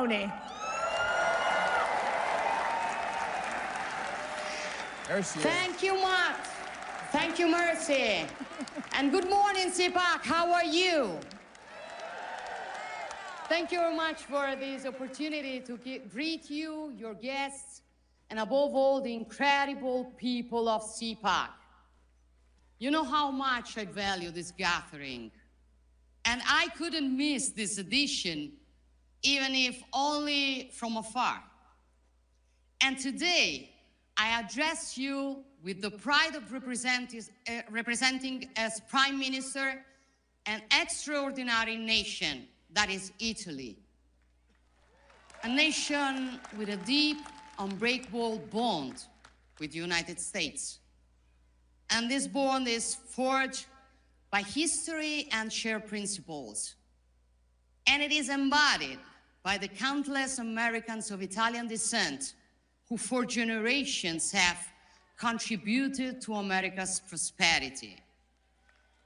Meloni. Thank you, Matt. Thank you, Mercy. And good morning, CPAC. How are you? Thank you very much for this opportunity to greet you, your guests, and above all, the incredible people of CPAC. You know how much I value this gathering, and I couldn't miss this edition, even if only from afar. And today, I address you with the pride of representing as Prime Minister an extraordinary nation that is Italy. A nation with a deep, unbreakable bond with the United States. And this bond is forged by history and shared principles. And it is embodied by the countless Americans of Italian descent who for generations have contributed to America's prosperity.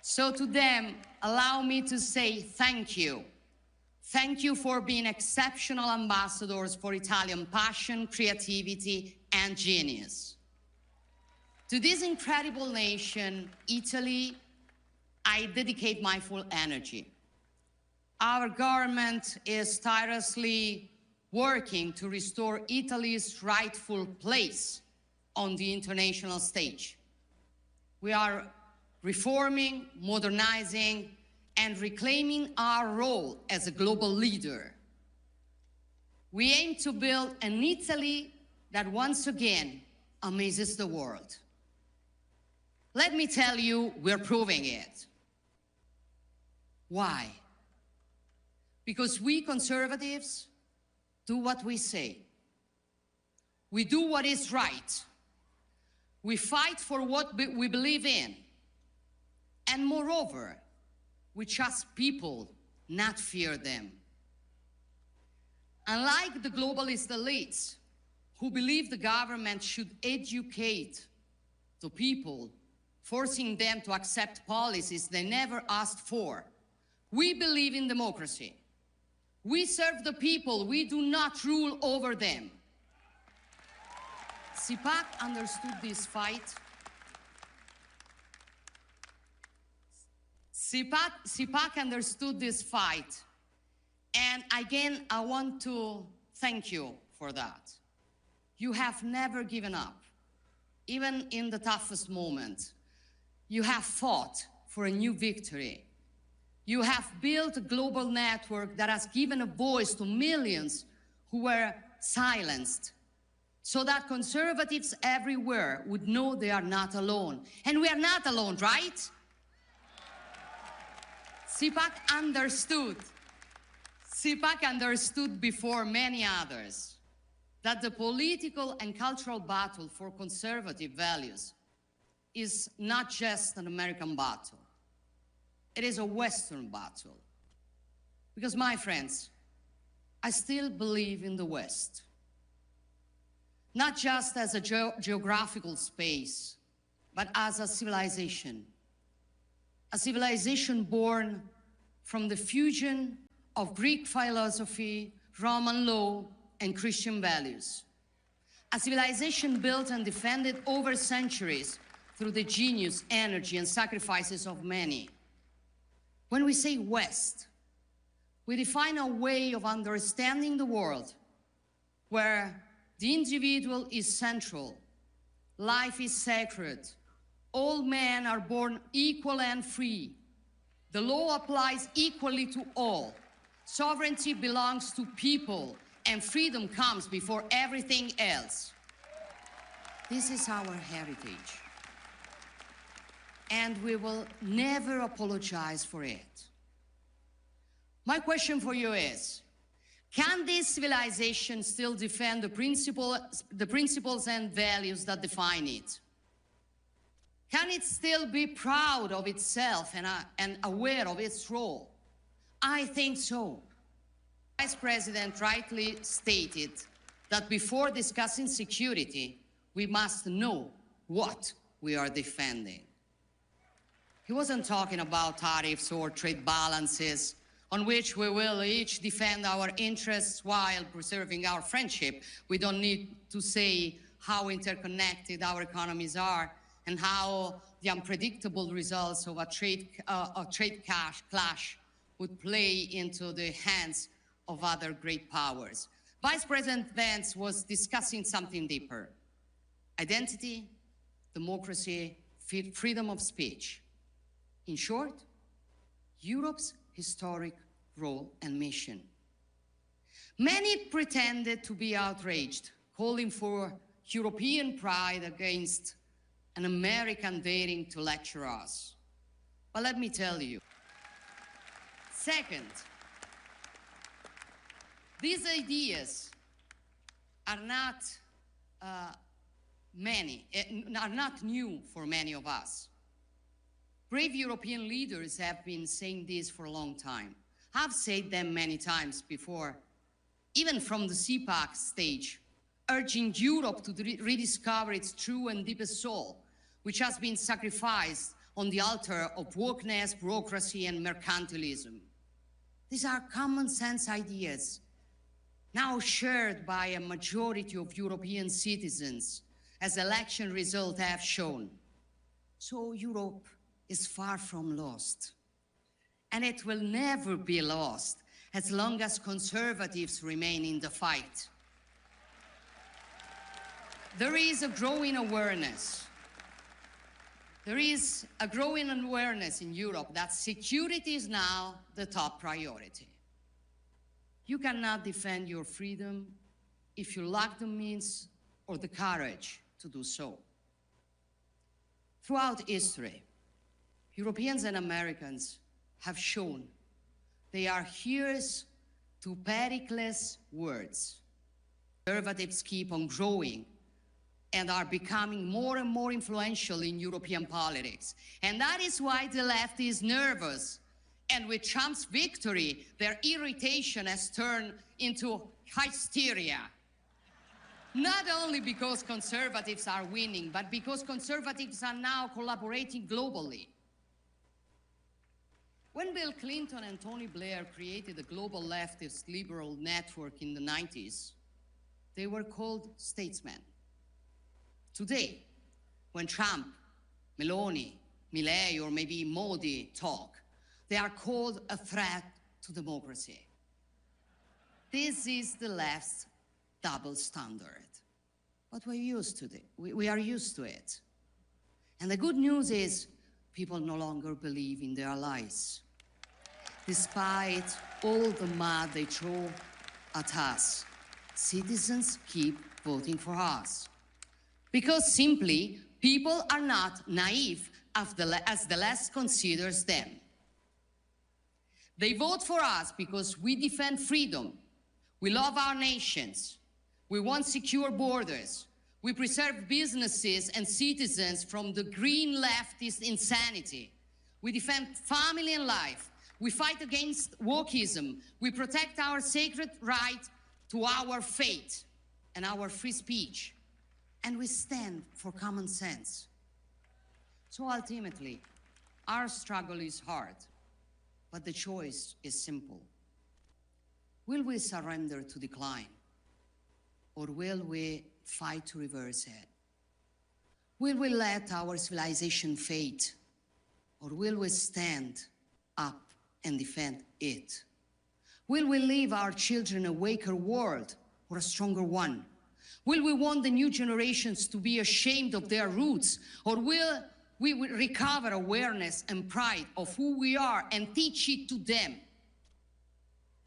So to them, allow me to say thank you. Thank you for being exceptional ambassadors for Italian passion, creativity, and genius. To this incredible nation, Italy, I dedicate my full energy. Our government is tirelessly working to restore Italy's rightful place on the international stage. We are reforming, modernizing, and reclaiming our role as a global leader. We aim to build an Italy that once again amazes the world. Let me tell you, we're proving it. Why? Because we conservatives do what we say. We do what is right. We fight for what we believe in. And moreover, we trust people, not fear them. Unlike the globalist elites who believe the government should educate the people, forcing them to accept policies they never asked for, we believe in democracy. We serve the people, we do not rule over them. CPAC understood this fight. CPAC understood this fight. And again, I want to thank you for that. You have never given up, even in the toughest moment. You have fought for a new victory. You have built a global network that has given a voice to millions who were silenced, so that conservatives everywhere would know they are not alone. And we are not alone, right? CPAC understood before many others that the political and cultural battle for conservative values is not just an American battle. It is a Western battle. Because, my friends, I still believe in the West. Not just as a geographical space, but as a civilization. A civilization born from the fusion of Greek philosophy, Roman law, and Christian values. A civilization built and defended over centuries through the genius, energy, and sacrifices of many. When we say West, we define a way of understanding the world where the individual is central, life is sacred, all men are born equal and free, the law applies equally to all, sovereignty belongs to people, and freedom comes before everything else. This is our heritage. And we will never apologize for it. My question for you is, can this civilization still defend the principles and values that define it? Can it still be proud of itself and aware of its role? I think so. The Vice President rightly stated that before discussing security, we must know what we are defending. He wasn't talking about tariffs or trade balances on which we will each defend our interests while preserving our friendship. We don't need to say how interconnected our economies are and how the unpredictable results of a trade clash would play into the hands of other great powers. Vice President Vance was discussing something deeper: identity, democracy, freedom of speech. In short, Europe's historic role and mission. Many pretended to be outraged, calling for European pride against an American daring to lecture us. But let me tell you, second, these ideas are not new for many of us. Brave European leaders have been saying this for a long time. I've said them many times before, even from the CPAC stage, urging Europe to rediscover its true and deepest soul, which has been sacrificed on the altar of wokeness, bureaucracy, and mercantilism. These are common sense ideas, now shared by a majority of European citizens, as election results have shown. So Europe is far from lost, and it will never be lost as long as conservatives remain in the fight. There is a growing awareness. There is a growing awareness in Europe that security is now the top priority. You cannot defend your freedom if you lack the means or the courage to do so. Throughout history, Europeans and Americans have shown they are hearers to Pericles' words. Conservatives keep on growing and are becoming more and more influential in European politics. And that is why the left is nervous. And with Trump's victory, their irritation has turned into hysteria. Not only because conservatives are winning, but because conservatives are now collaborating globally. When Bill Clinton and Tony Blair created the global leftist liberal network in the 90s, they were called statesmen. Today, when Trump, Meloni, Milei, or maybe Modi talk, they are called a threat to democracy. This is the left's double standard. But we're used to it. We are used to it. And the good news is people no longer believe in their lies. Despite all the mud they throw at us, citizens keep voting for us. Because simply, people are not naive as the left considers them. They vote for us because we defend freedom, we love our nations, we want secure borders, we preserve businesses and citizens from the green leftist insanity, we defend family and life, we fight against wokeism, we protect our sacred right to our faith and our free speech, and we stand for common sense. So ultimately, our struggle is hard, but the choice is simple. Will we surrender to decline, or will we fight to reverse it? Will we let our civilization fade, or will we stand up and defend it? Will we leave our children a weaker world or a stronger one? Will we want the new generations to be ashamed of their roots, or will we recover awareness and pride of who we are and teach it to them?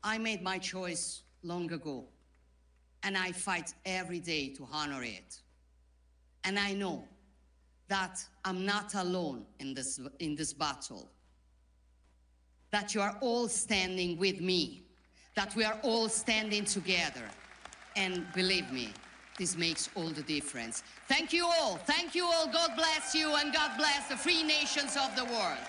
I made my choice long ago, and I fight every day to honor it. And I know that I'm not alone in this battle, that you are all standing with me, that we are all standing together. And believe me, this makes all the difference. Thank you all. Thank you all. God bless you, and God bless the free nations of the world.